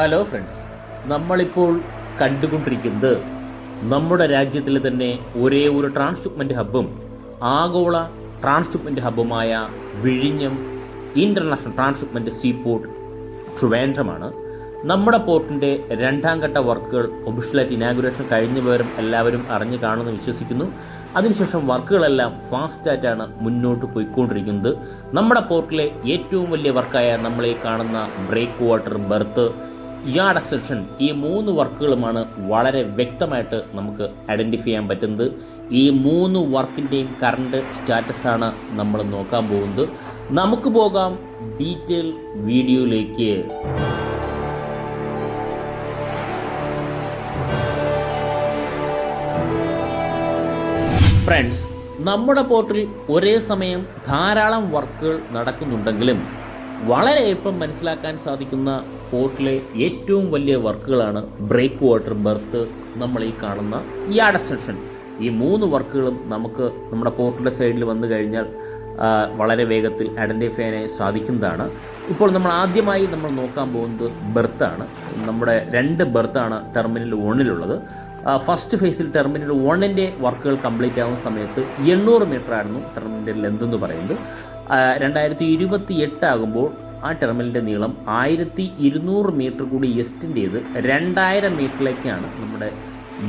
Hello friends, നമ്മളിപ്പോൾ കണ്ടുകൊണ്ടിരിക്കുന്നത് നമ്മുടെ രാജ്യത്തിലെ തന്നെ ഒരേ ഒരു ട്രാൻസ്ഷിപ്മെൻറ്റ് ഹബ്ബും ആഗോള ട്രാൻസ്ഷിപ്മെൻറ്റ് ഹബ്ബുമായ വിഴിഞ്ഞം ഇൻ്റർനാഷണൽ ട്രാൻസ്ഷിപ്മെൻറ്റ് സീപോർട്ട് ട്രിവാൻഡ്രമാണ്. നമ്മുടെ പോർട്ടിൻ്റെ രണ്ടാം ഘട്ട വർക്കുകൾ ഒഫീഷ്യലായിട്ട് ഇനാഗുറേഷൻ കഴിഞ്ഞ വിവരം എല്ലാവരും അറിഞ്ഞു കാണുമെന്ന് വിശ്വസിക്കുന്നു. അതിനുശേഷം വർക്കുകളെല്ലാം ഫാസ്റ്റായിട്ടാണ് മുന്നോട്ട് പോയിക്കൊണ്ടിരിക്കുന്നത്. നമ്മുടെ പോർട്ടിലെ ഏറ്റവും വലിയ വർക്കായ നമ്മളീ കാണുന്ന break water, berth, yard extension, ഈ 3 വർക്കുകളുമാണ് വളരെ വ്യക്തമായിട്ട് നമുക്ക് ഐഡൻറ്റിഫൈ ചെയ്യാൻ പറ്റുന്നത്. ഈ 3 വർക്കിൻ്റെയും കറണ്ട് സ്റ്റാറ്റസാണ് നമ്മൾ നോക്കാൻ പോകുന്നത്. നമുക്ക് പോകാം ഡീറ്റെയിൽ വീഡിയോയിലേക്ക്. ഫ്രണ്ട്സ്, നമ്മുടെ പോർട്ടിൽ ഒരേ സമയം ധാരാളം വർക്കുകൾ നടക്കുന്നുണ്ടെങ്കിലും വളരെ എളുപ്പം മനസ്സിലാക്കാൻ സാധിക്കുന്ന പോർട്ടിലെ ഏറ്റവും വലിയ വർക്കുകളാണ് ബ്രേക്ക് വാട്ടർ, ബെർത്ത്, നമ്മൾ ഈ കാണുന്ന യാർഡ് എക്സ്റ്റൻഷൻ. ഈ 3 വർക്കുകളും നമുക്ക് നമ്മുടെ പോർട്ടിൻ്റെ സൈഡിൽ വന്നു കഴിഞ്ഞാൽ വളരെ വേഗത്തിൽ ഐഡൻറ്റിഫൈ ചെയ്യാനായി സാധിക്കുന്നതാണ്. ഇപ്പോൾ നമ്മൾ ആദ്യമായി നോക്കാൻ പോകുന്നത് ബെർത്താണ്. നമ്മുടെ 2 ബെർത്താണ് ടെർമിനൽ 1-ലുള്ളത്. ഫസ്റ്റ് ഫേസിൽ ടെർമിനൽ 1-ൻ്റെ വർക്കുകൾ കംപ്ലീറ്റ് ആവുന്ന സമയത്ത് 800 മീറ്റർ ആയിരുന്നു ടെർമിനൽ ലെന്ത് എന്ന് പറയുന്നത്. 2028 ആകുമ്പോൾ ആ ടെർമിനലിൻ്റെ നീളം 1200 മീറ്റർ കൂടി എക്സ്റ്റെൻഡ് ചെയ്ത് 2000 മീറ്ററിലേക്കാണ് നമ്മുടെ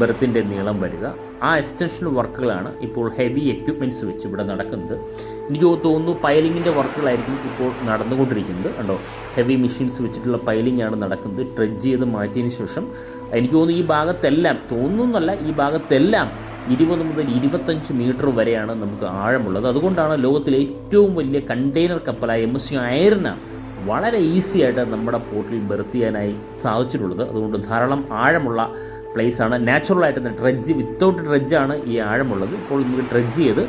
ബെർത്തിൻ്റെ നീളം വരിക. ആ എക്സ്റ്റൻഷൻ വർക്കുകളാണ് ഇപ്പോൾ ഹെവി എക്യുപ്മെൻറ്റ്സ് വെച്ച് ഇവിടെ നടക്കുന്നത്. എനിക്ക് തോന്നുന്നു പൈലിങ്ങിൻ്റെ വർക്കുകളായിരിക്കും ഇപ്പോൾ നടന്നുകൊണ്ടിരിക്കുന്നത്. കണ്ടോ, ഹെവി മെഷീൻസ് വെച്ചിട്ടുള്ള പൈലിംഗ് ആണ് നടക്കുന്നത്. ട്രെഡ്ജ് ചെയ്ത് മാറ്റിയതിന് ശേഷം എനിക്ക് തോന്നുന്നു ഈ ഭാഗത്തെല്ലാം, ഈ ഭാഗത്തെല്ലാം 20 മുതൽ 25 മീറ്റർ വരെയാണ് നമുക്ക് ആഴമുള്ളത്. അതുകൊണ്ടാണ് ലോകത്തിലെ ഏറ്റവും വലിയ കണ്ടെയ്നർ കപ്പലായ MSC ഐറിന വളരെ ഈസി ആയിട്ട് നമ്മുടെ പോർട്ടിൽ ബെർത്ത് ചെയ്യാനായി സാധിച്ചിട്ടുള്ളത്. അതുകൊണ്ട് ധാരാളം ആഴമുള്ള പ്ലേസാണ്. നാച്ചുറലായിട്ട് തന്നെ ട്രെഡ്ജ്, വിത്തൗട്ട് ഡ്രഡ്ജാണ് ഈ ആഴമുള്ളത്. ഇപ്പോൾ നമുക്ക് ഡ്രഡ്ജ് ചെയ്ത്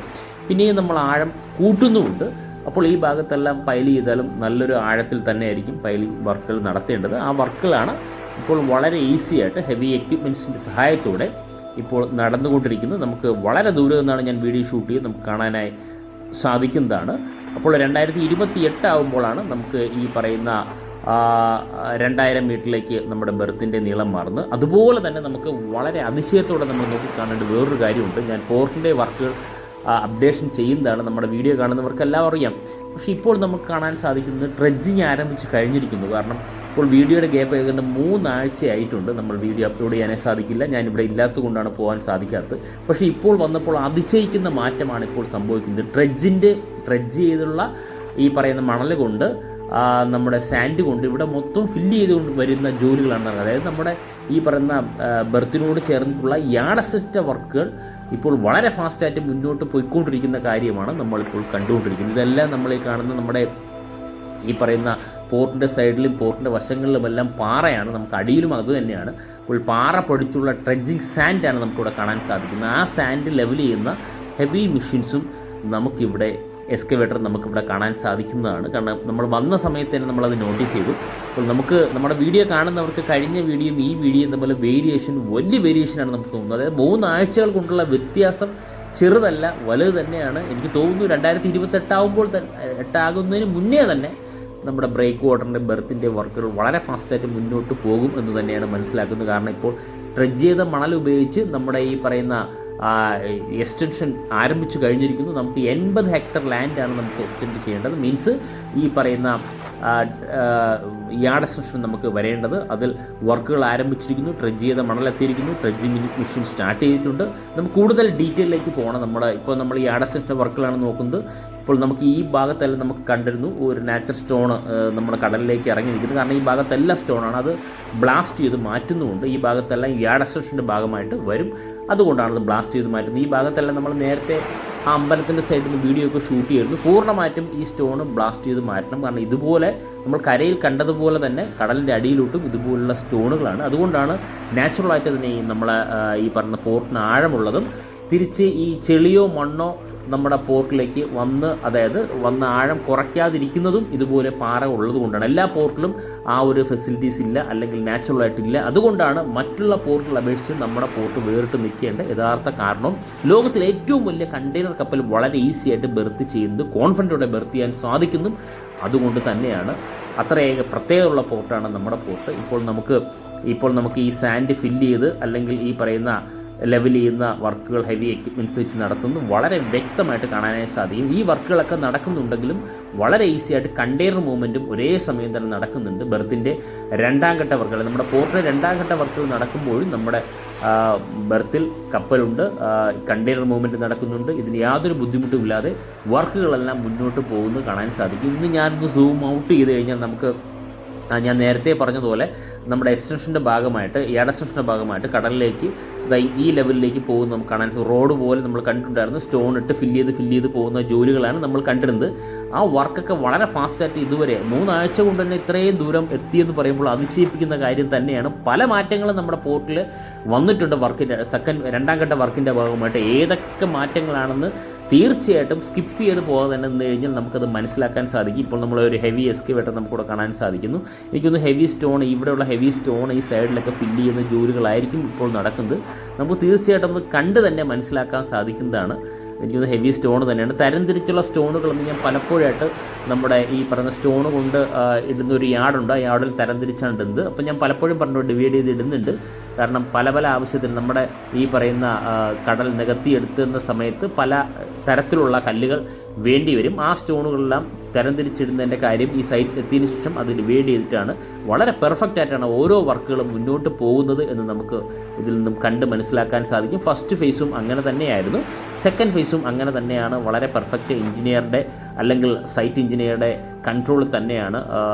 പിന്നെയും നമ്മൾ ആഴം കൂട്ടുന്നുമുണ്ട്. അപ്പോൾ ഈ ഭാഗത്തെല്ലാം പൈൽ ചെയ്താലും നല്ലൊരു ആഴത്തിൽ തന്നെ ആയിരിക്കും പൈലിംഗ് വർക്കുകൾ നടത്തേണ്ടത്. ആ വർക്കുകളാണ് ഇപ്പോൾ വളരെ ഈസി ആയിട്ട് ഹെവി എക്യുപ്മെൻറ്റ്സിൻ്റെ സഹായത്തോടെ ഇപ്പോൾ നടന്നുകൊണ്ടിരിക്കുന്നത്. നമുക്ക് വളരെ ദൂരെ നിന്നാണ് ഞാൻ വീഡിയോ ഷൂട്ട് ചെയ്ത് നമുക്ക് കാണാനായി സാധിക്കുന്നതാണ്. അപ്പോൾ 2028 ആകുമ്പോഴാണ് നമുക്ക് ഈ പറയുന്ന 2000 മീറ്ററിലേക്ക് നമ്മുടെ ബെർത്തിൻ്റെ നീളം മാറുന്നത്. അതുപോലെ തന്നെ നമുക്ക് വളരെ അതിശയത്തോടെ നമ്മൾ നോക്കിക്കാണേണ്ട വേറൊരു കാര്യമുണ്ട്. ഞാൻ പോർട്ടിൻ്റെ വർക്കുകൾ അപ്ഡേഷൻ ചെയ്യുന്നതാണ്, നമ്മുടെ വീഡിയോ കാണുന്നവർക്കെല്ലാം അറിയാം. പക്ഷേ ഇപ്പോൾ നമുക്ക് കാണാൻ സാധിക്കുന്നത് ഡ്രഡ്ജിങ് ആരംഭിച്ച് കഴിഞ്ഞിരിക്കുന്നു. കാരണം ഇപ്പോൾ വീഡിയോയുടെ ഗ്യാപ്പ് ഏതാണ്ട് 3 ആഴ്ചയായിട്ടുണ്ട്. നമ്മൾ വീഡിയോ അപ്ലോഡ് ചെയ്യാനേ സാധിക്കില്ല, ഞാനിവിടെ ഇല്ലാത്തതുകൊണ്ടാണ് പോകാൻ സാധിക്കാത്തത്. പക്ഷേ ഇപ്പോൾ വന്നപ്പോൾ അതിശയിക്കുന്ന മാറ്റമാണ് ഇപ്പോൾ സംഭവിക്കുന്നത്. ഡ്രഡ്ജ് ചെയ്തുള്ള ഈ പറയുന്ന മണൽ കൊണ്ട്, നമ്മുടെ സാൻഡ് കൊണ്ട് ഇവിടെ മൊത്തം ഫില്ല് ചെയ്തുകൊണ്ട് വരുന്ന ജോലികളാണ് നടക്കുന്നത്. അതായത് നമ്മുടെ ഈ പറയുന്ന ബെർത്തിനോട് ചേർന്നിട്ടുള്ള യാർഡ് എക്സ്റ്റൻഷൻ വർക്കുകൾ ഇപ്പോൾ വളരെ ഫാസ്റ്റായിട്ട് മുന്നോട്ട് പോയിക്കൊണ്ടിരിക്കുന്ന കാര്യമാണ് നമ്മളിപ്പോൾ കണ്ടുകൊണ്ടിരിക്കുന്നത്. ഇതെല്ലാം നമ്മൾ ഈ കാണുന്ന നമ്മുടെ ഈ പറയുന്ന പോർട്ടിൻ്റെ സൈഡിലും പോർട്ടിൻ്റെ വശങ്ങളിലുമെല്ലാം പാറയാണ്, നമുക്ക് അടിയിലും അത് തന്നെയാണ്. ഇപ്പോൾ പാറ പൊടിച്ചുള്ള ട്രെഡ്ജിങ് സാൻഡാണ് നമുക്കിവിടെ കാണാൻ സാധിക്കുന്നത്. ആ സാൻഡ് ലെവൽ ചെയ്യുന്ന ഹെവി മെഷീൻസും നമുക്കിവിടെ എക്സ്കവേറ്റർ നമുക്കിവിടെ കാണാൻ സാധിക്കുന്നതാണ്. കാരണം നമ്മൾ വന്ന സമയത്ത് തന്നെ നമ്മളത് നോട്ടീസ് ചെയ്തു. അപ്പോൾ നമുക്ക് നമ്മുടെ വീഡിയോ കാണുന്നവർക്ക് കഴിഞ്ഞ വീഡിയോയും ഈ വീഡിയോയും തമ്മിൽ വലിയ വേരിയേഷനാണ് നമുക്ക് തോന്നുന്നത്. അതായത് 3 ആഴ്ചകൾ കൊണ്ടുള്ള വ്യത്യാസം ചെറുതല്ല, വലുത് തന്നെയാണ്. എനിക്ക് തോന്നുന്നു 2028 ആകുന്നതിന് മുന്നേ തന്നെ നമ്മുടെ ബ്രേക്ക് വാട്ടറിൻ്റെ, ബെർത്തിൻ്റെ വർക്കുകൾ വളരെ ഫാസ്റ്റായിട്ട് മുന്നോട്ട് പോകും എന്ന് തന്നെയാണ് മനസ്സിലാക്കുന്നത്. കാരണം ഇപ്പോൾ ഡ്രഡ്ജ് ചെയ്ത മണൽ ഉപയോഗിച്ച് നമ്മുടെ ഈ പറയുന്ന എക്സ്റ്റൻഷൻ ആരംഭിച്ചു കഴിഞ്ഞിരിക്കുന്നു. നമുക്ക് 80 ഹെക്ടർ ലാൻഡാണ് നമുക്ക് എക്സ്റ്റെൻഡ് ചെയ്യേണ്ടത്. മീൻസ് ഈ പറയുന്ന യാർഡ് എക്സ്റ്റൻഷൻ നമുക്ക് വരേണ്ടത്. അതിൽ വർക്കുകൾ ആരംഭിച്ചിരിക്കുന്നു. ഡ്രഡ്ജ് ചെയ്ത മണലെത്തിയിരിക്കുന്നു. ഡ്രഡ്ജിങ് മെഷീൻ സ്റ്റാർട്ട് ചെയ്തിട്ടുണ്ട്. നമുക്ക് കൂടുതൽ ഡീറ്റെയിലേക്ക് പോകണം. ഇപ്പോൾ നമ്മൾ യാർഡ് എക്സ്റ്റൻഷൻ വർക്കുകളാണ് നോക്കുന്നത്. ഇപ്പോൾ നമുക്ക് ഈ ഭാഗത്തെല്ലാം നമുക്ക് കണ്ടിരുന്നു ഒരു നാച്ചുറൽ സ്റ്റോണ് നമ്മുടെ കടലിലേക്ക് ഇറങ്ങി നിൽക്കുന്നത്. കാരണം ഈ ഭാഗത്തെല്ലാം സ്റ്റോണാണ്, അത് ബ്ലാസ്റ്റ് ചെയ്ത് മാറ്റുന്നുമുണ്ട്. ഈ ഭാഗത്തെല്ലാം യാർഡ് എക്സ്റ്റൻഷൻ്റെ ഭാഗമായിട്ട് വരും, അതുകൊണ്ടാണ് അത് ബ്ലാസ്റ്റ് ചെയ്ത് മാറ്റുന്നത്. ഈ ഭാഗത്തെല്ലാം നമ്മൾ നേരത്തെ ആ അമ്പലത്തിൻ്റെ സൈഡിൽ നിന്ന് വീഡിയോ ഒക്കെ ഷൂട്ട് ചെയ്തിരുന്നു. പൂർണ്ണമായിട്ടും ഈ സ്റ്റോണ് ബ്ലാസ്റ്റ് ചെയ്ത് മാറ്റണം. കാരണം ഇതുപോലെ നമ്മൾ കരയിൽ കണ്ടതുപോലെ തന്നെ കടലിൻ്റെ അടിയിലോട്ടും ഇതുപോലുള്ള സ്റ്റോണുകളാണ്. അതുകൊണ്ടാണ് നാച്ചുറലായിട്ട് തന്നെ നമ്മളെ ഈ പറഞ്ഞ പോർട്ടിന് ആഴമുള്ളതും തിരിച്ച് ഈ ചെളിയോ മണ്ണോ നമ്മുടെ പോർട്ടിലേക്ക് വന്ന് ആഴം കുറയ്ക്കാതിരിക്കുന്നതും ഇതുപോലെ പാറ ഉള്ളത് കൊണ്ടാണ്. എല്ലാ പോർട്ടിലും ആ ഒരു ഫെസിലിറ്റീസ് ഇല്ല, അല്ലെങ്കിൽ നാച്ചുറലായിട്ടില്ല. അതുകൊണ്ടാണ് മറ്റുള്ള പോർട്ടുകൾ അപേക്ഷിച്ച് നമ്മുടെ പോർട്ട് വേറിട്ട് നിൽക്കേണ്ട യഥാർത്ഥ കാരണം. ലോകത്തിലെ ഏറ്റവും വലിയ കണ്ടെയ്നർ കപ്പൽ വളരെ ഈസി ആയിട്ട് ബെർത്ത് ചെയ്യുന്നത്, കോൺഫിഡൻറ്റോടെ ബെർത്ത് ചെയ്യാൻ സാധിക്കുന്നു. അതുകൊണ്ട് തന്നെയാണ് അത്രയേറെ പ്രത്യേകമുള്ള പോർട്ടാണ് നമ്മുടെ പോർട്ട്. ഇപ്പോൾ നമുക്ക് ഈ സാൻഡ് ഫില്ല് ചെയ്ത് അല്ലെങ്കിൽ ഈ പറയുന്ന ലെവൽ ചെയ്യുന്ന വർക്കുകൾ ഹെവി എക്യുപ്മെൻറ്റ്സ് വെച്ച് നടത്തുന്നത് വളരെ വ്യക്തമായിട്ട് കാണാനായി സാധിക്കും. ഈ വർക്കുകളൊക്കെ നടക്കുന്നുണ്ടെങ്കിലും വളരെ ഈസി ആയിട്ട് കണ്ടെയ്നർ മൂവ്മെൻറ്റും ഒരേ സമയം തന്നെ നടക്കുന്നുണ്ട്. ബെർത്തിൻ്റെ രണ്ടാം ഘട്ട വർക്കുകൾ, നമ്മുടെ പോർട്ടിലെ രണ്ടാം ഘട്ട വർക്കുകൾ നടക്കുമ്പോഴും നമ്മുടെ ബെർത്തിൽ കപ്പലുണ്ട്, കണ്ടെയ്നർ മൂവ്മെൻറ്റ് നടക്കുന്നുണ്ട്. ഇതിന് യാതൊരു ബുദ്ധിമുട്ടുമില്ലാതെ വർക്കുകളെല്ലാം മുന്നോട്ട് പോകുന്നത് കാണാൻ സാധിക്കും. ഇന്ന് ഞാനൊന്ന് സൂം ഔട്ട് ചെയ്ത് കഴിഞ്ഞാൽ നമുക്ക് ഞാൻ നേരത്തെ പറഞ്ഞതുപോലെ നമ്മുടെ എക്സ്റ്റൻഷൻ്റെ ഭാഗമായിട്ട്, എയർ എക്സ്റ്റൻഷൻ്റെ ഭാഗമായിട്ട് കടലിലേക്ക് ഈ ലെവലിലേക്ക് പോകുന്ന നമുക്ക് കാണാൻ റോഡ് പോലെ നമ്മൾ കണ്ടിട്ടുണ്ടായിരുന്നു. സ്റ്റോൺ ഇട്ട് ഫില്ല് ചെയ്ത് പോകുന്ന ജോലികളാണ് നമ്മൾ കണ്ടിരുന്നത്. ആ വർക്കൊക്കെ വളരെ ഫാസ്റ്റായിട്ട് ഇതുവരെ 3 ആഴ്ച കൊണ്ട് തന്നെ ഇത്രയും ദൂരം എത്തിയെന്ന് പറയുമ്പോൾ അതിശയിപ്പിക്കുന്ന കാര്യം തന്നെയാണ്. പല മാറ്റങ്ങളും നമ്മുടെ പോർട്ടിൽ വന്നിട്ടുണ്ട്. രണ്ടാം ഘട്ട വർക്കിൻ്റെ ഭാഗമായിട്ട് ഏതൊക്കെ മാറ്റങ്ങളാണെന്ന് തീർച്ചയായിട്ടും സ്കിപ്പ് ചെയ്ത് പോകാതെ തന്നെ നിന്ന് കഴിഞ്ഞാൽ നമുക്കത് മനസ്സിലാക്കാൻ സാധിക്കും. ഇപ്പോൾ നമ്മളൊരു ഹെവി എക്സ്കവേറ്റർ നമുക്കിവിടെ കാണാൻ സാധിക്കുന്നു. എനിക്കൊന്ന് ഹെവി സ്റ്റോൺ, ഇവിടെയുള്ള ഹെവി സ്റ്റോൺ ഈ സൈഡിലൊക്കെ ഫില്ല് ചെയ്യുന്ന ജോലികളായിരിക്കും ഇപ്പോൾ നടക്കുന്നത്. നമുക്ക് തീർച്ചയായിട്ടും അത് കണ്ട് തന്നെ മനസ്സിലാക്കാൻ സാധിക്കുന്നതാണ്. എനിക്കൊന്ന് ഹെവി സ്റ്റോൺ തന്നെയാണ്. തരംതിരിച്ചുള്ള സ്റ്റോണുകളൊന്നും ഞാൻ പലപ്പോഴായിട്ട് നമ്മുടെ ഈ പറയുന്ന സ്റ്റോൺ കൊണ്ട് ഇടുന്നൊരു യാർഡുണ്ട്, ആ യാർഡിൽ തരംതിരിച്ചാണ് ഇടുന്നത്. അപ്പോൾ ഞാൻ പലപ്പോഴും ഡിവൈഡ് ചെയ്ത് ഇടുന്നുണ്ട്. കാരണം പല ആവശ്യത്തിന് നമ്മുടെ ഈ പറയുന്ന കടൽ നികത്തിയെടുത്തുന്ന സമയത്ത് പല തരത്തിലുള്ള കല്ലുകൾ വേണ്ടി വരും. ആ സ്റ്റോണുകളെല്ലാം തരംതിരിച്ചിടുന്നതിൻ്റെ കാര്യം ഈ സൈറ്റിൽ എത്തിയതിനു ശേഷം അത് ഡിവൈഡ് ചെയ്തിട്ടാണ് വളരെ പെർഫെക്റ്റ് ആയിട്ടാണ് ഓരോ വർക്കുകളും മുന്നോട്ട് പോകുന്നത് എന്ന് നമുക്ക് ഇതിൽ നിന്നും കണ്ട് മനസ്സിലാക്കാൻ സാധിക്കും. ഫസ്റ്റ് ഫേസും അങ്ങനെ തന്നെയായിരുന്നു, സെക്കൻഡ് ഫേസും അങ്ങനെ തന്നെയാണ്. വളരെ പെർഫെക്റ്റ് എഞ്ചിനീയറുടെ അല്ലെങ്കിൽ സൈറ്റ് എഞ്ചിനീയറുടെ കൺട്രോളിൽ തന്നെയാണ്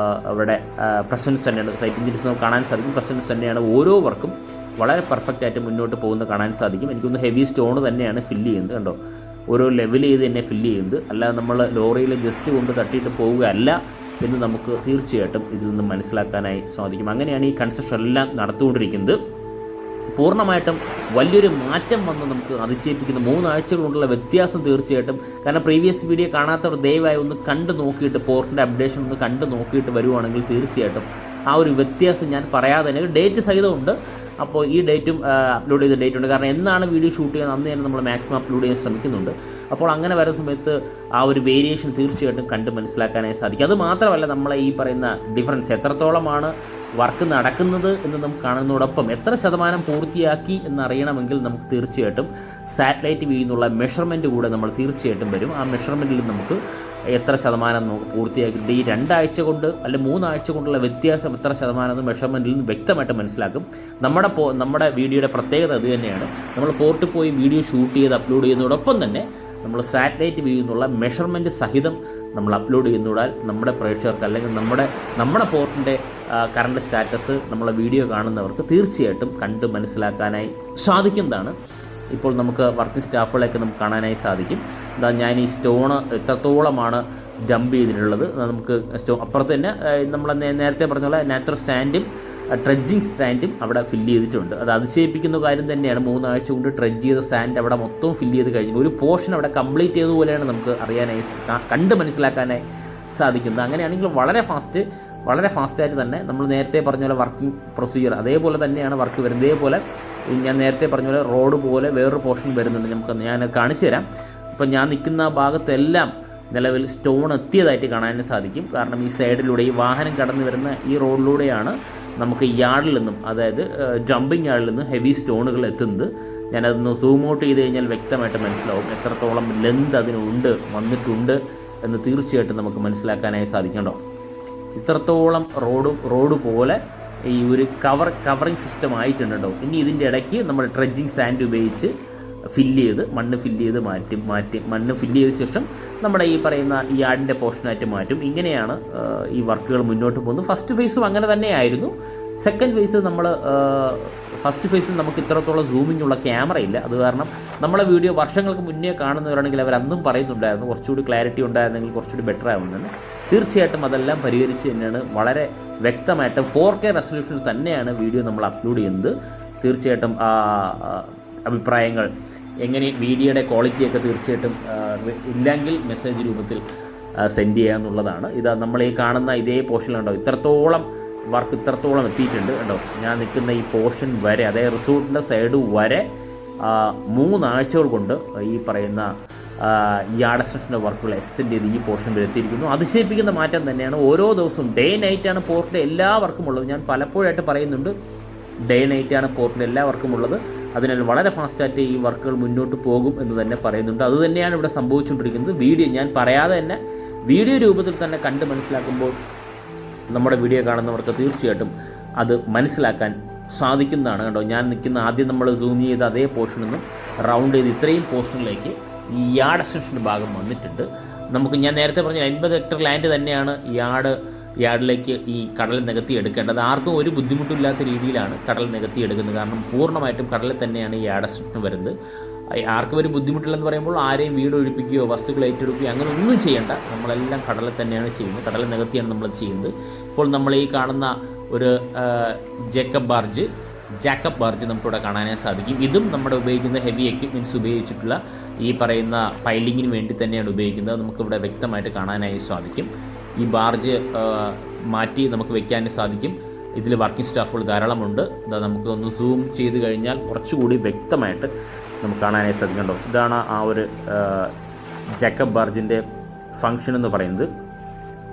അവിടെ പ്രസൻസ് തന്നെയാണ്. സൈറ്റ് എഞ്ചിനീയേഴ്സ് നമുക്ക് കാണാൻ സാധിക്കും. പ്രസൻസ് തന്നെയാണ്. ഓരോ വർക്കും വളരെ പെർഫെക്റ്റ് ആയിട്ട് മുന്നോട്ട് പോകുന്നത് കാണാൻ സാധിക്കും. എനിക്കൊന്ന് ഹെവി സ്റ്റോൺ തന്നെയാണ് ഫില്ല് ചെയ്യുന്നത്. കണ്ടോ, ഓരോ ലെവൽ ചെയ്ത് തന്നെ ഫില്ല് ചെയ്യുന്നത്. അല്ലാതെ നമ്മൾ ലോറിയിൽ ജസ്റ്റ് കൊണ്ട് തട്ടിയിട്ട് പോവുകയല്ല എന്ന് നമുക്ക് തീർച്ചയായിട്ടും ഇതിൽ നിന്ന് മനസ്സിലാക്കാനായി സാധിക്കും. അങ്ങനെയാണ് ഈ കൺസ്ട്രക്ഷൻ എല്ലാം നടത്തുകൊണ്ടിരിക്കുന്നത്. പൂർണ്ണമായിട്ടും വലിയൊരു മാറ്റം വന്ന് നമുക്ക് അതിശയിപ്പിക്കുന്ന 3 ആഴ്ചകൾ കൊണ്ടുള്ള വ്യത്യാസം തീർച്ചയായിട്ടും. കാരണം പ്രീവിയസ് വീഡിയോ കാണാത്തവർ ദയവായി ഒന്ന് കണ്ടു നോക്കിയിട്ട്, പോർട്ടിൻ്റെ അപ്ഡേഷൻ ഒന്ന് കണ്ടു നോക്കിയിട്ട് വരുവാണെങ്കിൽ തീർച്ചയായിട്ടും ആ ഒരു വ്യത്യാസം ഞാൻ പറയാതെ തന്നെ ഡേറ്റ് സഹിതമുണ്ട്. അപ്പോൾ ഈ ഡേറ്റും അപ്ലോഡ് ചെയ്ത ഡേറ്റ് ഉണ്ട്. കാരണം എന്നാണ് വീഡിയോ ഷൂട്ട് ചെയ്യുന്നത് അന്ന് തന്നെ നമ്മൾ മാക്സിമം അപ്ലോഡ് ചെയ്യാൻ ശ്രമിക്കുന്നുണ്ട്. അപ്പോൾ അങ്ങനെ വരുന്ന സമയത്ത് ആ ഒരു വേരിയേഷൻ തീർച്ചയായിട്ടും കണ്ട് മനസ്സിലാക്കാനായി സാധിക്കും. അത് മാത്രമല്ല, നമ്മളെ ഈ പറയുന്ന ഡിഫറൻസ് എത്രത്തോളമാണ് വർക്ക് നടക്കുന്നത് എന്ന് നമുക്ക് കാണുന്നതോടൊപ്പം എത്ര ശതമാനം പൂർത്തിയാക്കി എന്നറിയണമെങ്കിൽ നമുക്ക് തീർച്ചയായിട്ടും സാറ്റലൈറ്റ് വ്യൂ എന്നുള്ള മെഷർമെൻറ്റ് കൂടെ നമ്മൾ തീർച്ചയായിട്ടും വരും. ആ മെഷർമെൻറ്റിൽ നമുക്ക് എത്ര ശതമാനം പൂർത്തിയാക്കിയിട്ട് ഈ 2 ആഴ്ച കൊണ്ട് അല്ലെങ്കിൽ 3 ആഴ്ച കൊണ്ടുള്ള വ്യത്യാസം എത്ര ശതമാനം എന്ന് മെഷർമെൻറ്റിൽ നിന്ന് വ്യക്തമായിട്ട് മനസ്സിലാക്കും. നമ്മുടെ വീഡിയോയുടെ പ്രത്യേകത അത് തന്നെയാണ്. നമ്മൾ പോർട്ടിൽ പോയി വീഡിയോ ഷൂട്ട് ചെയ്ത് അപ്ലോഡ് ചെയ്യുന്നതോടൊപ്പം തന്നെ നമ്മൾ സാറ്റലൈറ്റ് വ്യൂ എന്നുള്ള മെഷർമെൻറ്റ് സഹിതം നമ്മൾ അപ്ലോഡ് ചെയ്യുന്നതിനാൽ നമ്മുടെ പ്രേക്ഷകർക്ക് അല്ലെങ്കിൽ നമ്മുടെ പോർട്ടിൻ്റെ കറണ്ട് സ്റ്റാറ്റസ് നമ്മളെ വീഡിയോ കാണുന്നവർക്ക് തീർച്ചയായിട്ടും കണ്ട് മനസ്സിലാക്കാനായി സാധിക്കുന്നതാണ്. ഇപ്പോൾ നമുക്ക് വർക്കിംഗ് സ്റ്റാഫുകളെയൊക്കെ നമുക്ക് കാണാനായി സാധിക്കും. ഞാൻ ഈ സ്റ്റോണ് എത്രത്തോളമാണ് ഡംപ് ചെയ്തിട്ടുള്ളത് നമുക്ക് അപ്പുറത്ത് തന്നെ നമ്മൾ നേരത്തെ പറഞ്ഞ പോലെ നാച്ചുറൽ സ്റ്റാൻഡും ട്രെഡ്ജിങ് സ്റ്റാൻഡും അവിടെ ഫില്ല് ചെയ്തിട്ടുണ്ട്. അത് അതിശയിപ്പിക്കുന്ന കാര്യം തന്നെയാണ്. 3 ആഴ്ച കൊണ്ട് ട്രെഡ്ജ് ചെയ്ത സ്റ്റാൻഡ് അവിടെ മൊത്തം ഫില്ല് ചെയ്ത് കഴിഞ്ഞു. ഒരു പോർഷൻ അവിടെ കംപ്ലീറ്റ് ചെയ്തതുപോലെയാണ് നമുക്ക് അറിയാനായി കണ്ട് മനസ്സിലാക്കാനായി സാധിക്കുന്നത്. അങ്ങനെയാണെങ്കിൽ വളരെ ഫാസ്റ്റായിട്ട് തന്നെ നമ്മൾ നേരത്തെ പറഞ്ഞ പോലെ വർക്കിംഗ് പ്രൊസീജിയർ അതേപോലെ തന്നെയാണ് വർക്ക് വരുന്നത്. ഇതേപോലെ ഞാൻ നേരത്തെ പറഞ്ഞ പോലെ റോഡ് പോലെ വേറൊരു പോർഷൻ വരുന്നുണ്ട്. ഞാൻ കാണിച്ചു തരാം. അപ്പം ഞാൻ നിൽക്കുന്ന ഭാഗത്തെല്ലാം നിലവിൽ സ്റ്റോൺ എത്തിയതായിട്ട് കാണാൻ സാധിക്കും. കാരണം ഈ സൈഡിലൂടെ ഈ വാഹനം കടന്നു വരുന്ന ഈ റോഡിലൂടെയാണ് നമുക്ക് യാർഡിൽ നിന്നും, അതായത് ജമ്പിങ് യാർഡിൽ നിന്നും ഹെവി സ്റ്റോണുകൾ എത്തുന്നത്. ഞാനതൊന്ന് സൂം ഔട്ട് ചെയ്ത് കഴിഞ്ഞാൽ വ്യക്തമായിട്ട് മനസ്സിലാവും എത്രത്തോളം ലെന്ത് വന്നിട്ടുണ്ട് എന്ന് തീർച്ചയായിട്ടും നമുക്ക് മനസ്സിലാക്കാനായി സാധിക്കണ്ടോ. ഇത്രത്തോളം റോഡ് പോലെ ഈ ഒരു കവറിങ് സിസ്റ്റം ആയിട്ടുണ്ടോ. ഇനി ഇതിൻ്റെ ഇടയ്ക്ക് നമ്മൾ ട്രെഡ്ജിങ് സാൻഡ് ഉപയോഗിച്ച് മണ്ണ് ഫില്ല് ചെയ്ത് മാറ്റി മണ്ണ് ഫില്ല് ചെയ്ത ശേഷം നമ്മുടെ ഈ പറയുന്ന ഈ യാർഡിൻ്റെ പോർഷനായിട്ട് മാറ്റും. ഇങ്ങനെയാണ് ഈ വർക്കുകൾ മുന്നോട്ട് പോകുന്നത്. ഫസ്റ്റ് ഫേസും അങ്ങനെ തന്നെയായിരുന്നു. സെക്കൻഡ് ഫേസ് ഫസ്റ്റ് ഫേസിൽ നമുക്ക് ഇത്രത്തോളം സൂമിംഗ് ഉള്ള ക്യാമറ ഇല്ല. അത് കാരണം നമ്മളെ വീഡിയോ വർഷങ്ങൾക്ക് മുന്നേ കാണുന്നവരാണെങ്കിൽ അവരന്നും പറയുന്നുണ്ടായിരുന്നു കുറച്ചുകൂടി ക്ലാരിറ്റി ഉണ്ടായിരുന്നെങ്കിൽ കുറച്ചുകൂടി ബെറ്റർ ആവുമെന്ന്. തീർച്ചയായിട്ടും അതെല്ലാം പരിഹരിച്ച് തന്നെയാണ് വളരെ വ്യക്തമായിട്ട് 4K റെസൊല്യൂഷനിൽ തന്നെയാണ് വീഡിയോ നമ്മൾ അപ്ലോഡ് ചെയ്യുന്നത്. തീർച്ചയായിട്ടും അഭിപ്രായങ്ങൾ എങ്ങനെ വീഡിയോയുടെ ക്വാളിറ്റിയൊക്കെ തീർച്ചയായിട്ടും ഇല്ലെങ്കിൽ മെസ്സേജ് രൂപത്തിൽ സെൻഡ് ചെയ്യുക എന്നുള്ളതാണ്. ഇതാ നമ്മൾ ഈ കാണുന്ന ഇതേ പോർഷനിലുണ്ടോ ഇത്രത്തോളം വർക്ക് ഇത്രത്തോളം എത്തിയിട്ടുണ്ട് കണ്ടോ. ഞാൻ നിൽക്കുന്ന ഈ പോർഷൻ വരെ അതായത് റിസോർട്ടിൻ്റെ സൈഡ് വരെ 3 ആഴ്ചകൾ കൊണ്ട് ഈ പറയുന്ന യാർഡ് എക്സ്റ്റൻഷൻ്റെ വർക്കുകൾ എക്സ്റ്റെൻഡ് ചെയ്ത് ഈ പോർഷൻ വരെ എത്തിയിരിക്കുന്നു. അതിശയിപ്പിക്കുന്ന മാറ്റം തന്നെയാണ്. ഓരോ ദിവസവും ഡേ നൈറ്റാണ് പോർട്ടിലെ എല്ലാ വർക്കും ഉള്ളത്. ഞാൻ പലപ്പോഴായിട്ട് പറയുന്നുണ്ട്, ഡേ നൈറ്റാണ് പോർട്ടിലെ എല്ലാ വർക്കും ഉള്ളത്. അതിനാൽ വളരെ ഫാസ്റ്റായിട്ട് ഈ വർക്കുകൾ മുന്നോട്ട് പോകും എന്ന് തന്നെ പറയുന്നുണ്ട്. അതുതന്നെയാണ് ഇവിടെ സംഭവിച്ചുകൊണ്ടിരിക്കുന്നത്. വീഡിയോ ഞാൻ പറയാതെ തന്നെ വീഡിയോ രൂപത്തിൽ തന്നെ കണ്ട് മനസ്സിലാക്കുമ്പോൾ നമ്മുടെ വീഡിയോ കാണുന്നവർക്ക് തീർച്ചയായിട്ടും അത് മനസ്സിലാക്കാൻ സാധിക്കുന്നതാണ് കേട്ടോ. ഞാൻ നിൽക്കുന്ന ആദ്യം നമ്മൾ സൂം ചെയ്ത് അതേ പോർഷനിൽ നിന്നും റൗണ്ട് ചെയ്ത് ഇത്രയും പോർഷനിലേക്ക് ഈ യാർഡ് എക്സ്റ്റൻഷൻ്റെ ഭാഗം വന്നിട്ടുണ്ട്. നമുക്ക് ഞാൻ നേരത്തെ പറഞ്ഞ 50 ഹെക്ടർ ലാൻഡ് തന്നെയാണ് യാർഡിലേക്ക് ഈ കടൽ നികത്തി എടുക്കേണ്ടത്. ആർക്കും ഒരു ബുദ്ധിമുട്ടില്ലാത്ത രീതിയിലാണ് കടൽ നികത്തി എടുക്കുന്നത്. കാരണം പൂർണ്ണമായിട്ടും കടലിൽ തന്നെയാണ് ഈ യാർഡ് എക്സ്റ്റൻഷൻ വരുന്നത്. ആർക്കും ഒരു ബുദ്ധിമുട്ടില്ലെന്ന് പറയുമ്പോൾ ആരെയും വീട് ഒഴിപ്പിക്കുകയോ വസ്തുക്കൾ ഏറ്റെടുക്കുകയോ അങ്ങനെ ഒന്നും ചെയ്യേണ്ട. നമ്മളെല്ലാം കടലിൽ തന്നെയാണ് ചെയ്യുന്നത്. കടൽ നികത്തിയാണ് നമ്മൾ ചെയ്യുന്നത്. ഇപ്പോൾ നമ്മൾ ഈ കാണുന്ന ഒരു ജാക്കബ് ബാർജ് നമുക്കിവിടെ കാണാനായി സാധിക്കും. ഇതും നമ്മുടെ ഉപയോഗിക്കുന്ന ഹെവി എക്യുപ്മെൻറ്റ്സ് ഉപയോഗിച്ചിട്ടുള്ള ഈ പറയുന്ന പൈലിങ്ങിന് വേണ്ടി തന്നെയാണ് ഉപയോഗിക്കുന്നത്. നമുക്കിവിടെ വ്യക്തമായിട്ട് കാണാനായി സാധിക്കും. ഈ ബാർജ് മാറ്റി നമുക്ക് വയ്ക്കാൻ സാധിക്കും. ഇതിൽ വർക്കിംഗ് സ്റ്റാഫുകൾ ധാരാളമുണ്ട്. നമുക്ക് ഒന്ന് സൂം ചെയ്ത് കഴിഞ്ഞാൽ കുറച്ചുകൂടി വ്യക്തമായിട്ട് നമുക്ക് കാണാനായി സാധിക്കുന്നുണ്ടോ. ഇതാണ് ആ ഒരു ജാക്കബ് ബാർജിൻ്റെ ഫങ്ഷൻ എന്ന് പറയുന്നത്.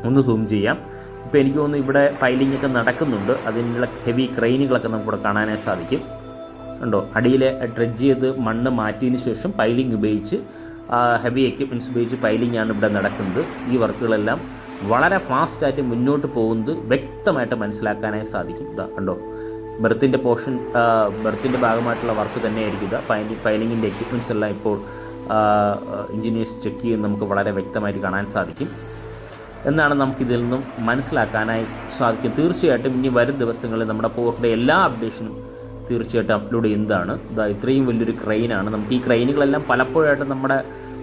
ഒന്ന് സൂം ചെയ്യാം. ഇപ്പോൾ എനിക്ക് തോന്നുന്നു ഇവിടെ പൈലിംഗ് ഒക്കെ നടക്കുന്നുണ്ട്. അതിനുള്ള ഹെവി ക്രെയിനുകളൊക്കെ നമുക്കിവിടെ കാണാനായി സാധിക്കും. ഉണ്ടോ, അടിയിൽ ഡ്രെഡ്ജ് ചെയ്ത് മണ്ണ് മാറ്റിയതിന് ശേഷം പൈലിംഗ് ഉപയോഗിച്ച് ഹെവി എക്യുപ്മെൻറ്റ്സ് ഉപയോഗിച്ച് പൈലിംഗ് ആണ് ഇവിടെ നടക്കുന്നത്. ഈ വർക്കുകളെല്ലാം വളരെ ഫാസ്റ്റായിട്ട് മുന്നോട്ട് പോകുന്നത് വ്യക്തമായിട്ട് മനസ്സിലാക്കാനായി സാധിക്കും. ഇതാ കണ്ടോ, ബെർത്തിൻ്റെ പോർഷൻ ബെർത്തിൻ്റെ ഭാഗമായിട്ടുള്ള വർക്ക് തന്നെയായിരിക്കും ഇത്. പൈലിങ്ങിൻ്റെ എക്യുപ്മെൻറ്റ്സ് എല്ലാം ഇപ്പോൾ എഞ്ചിനീയേഴ്സ് ചെക്ക് ചെയ്യുന്നത് നമുക്ക് വളരെ വ്യക്തമായിട്ട് കാണാൻ സാധിക്കും എന്നാണ് നമുക്കിതിൽ നിന്നും മനസ്സിലാക്കാനായി സാധിക്കും. തീർച്ചയായിട്ടും ഇനി വരും ദിവസങ്ങളിൽ നമ്മുടെ പോർട്ടിൻ്റെ എല്ലാ അപ്ഡേഷനും തീർച്ചയായിട്ടും അപ്ലോഡ് ചെയ്യുന്നതാണ്. ഇത്രയും വലിയൊരു ക്രെയിനാണ്. നമുക്ക് ഈ ക്രെയിനുകളെല്ലാം പലപ്പോഴായിട്ട് നമ്മുടെ